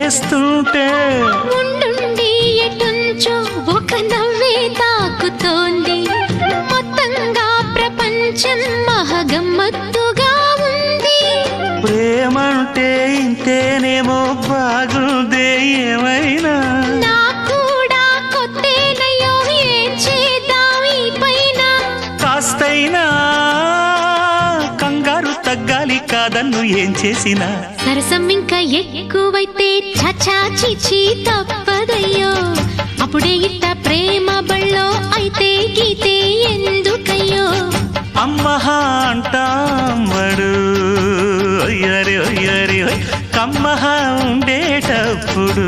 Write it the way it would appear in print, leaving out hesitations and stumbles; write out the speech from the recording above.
చేస్తుంటే ఉండుండి ఎటుంచో ఒక నవ్వే తాకుతోంది. మొత్తంగా ప్రపంచం మహగమ్మత్తుగా ఉంది. ప్రేమంటే ఇంతేనేమో బాగుందే ఏమైనా నాకు కూడా కొత్తేనయ్యో ఏం చేద్దాం ఈ పైన. కాస్తైనా కంగారు తగ్గాలి కాదన్ను ఏం చేసినా. సరసం ఇంకా ఎక్కువైతే చచా చిచి తప్పదయ్యో. అప్పుడే ఇట్ట ప్రేమ బళ్ళో అయితే గీతే ఎందుకయ్యో. అమ్మహా అంటామడు ఒయ్యరి ఒయ్యరి కమ్మహా ఉండేటప్పుడు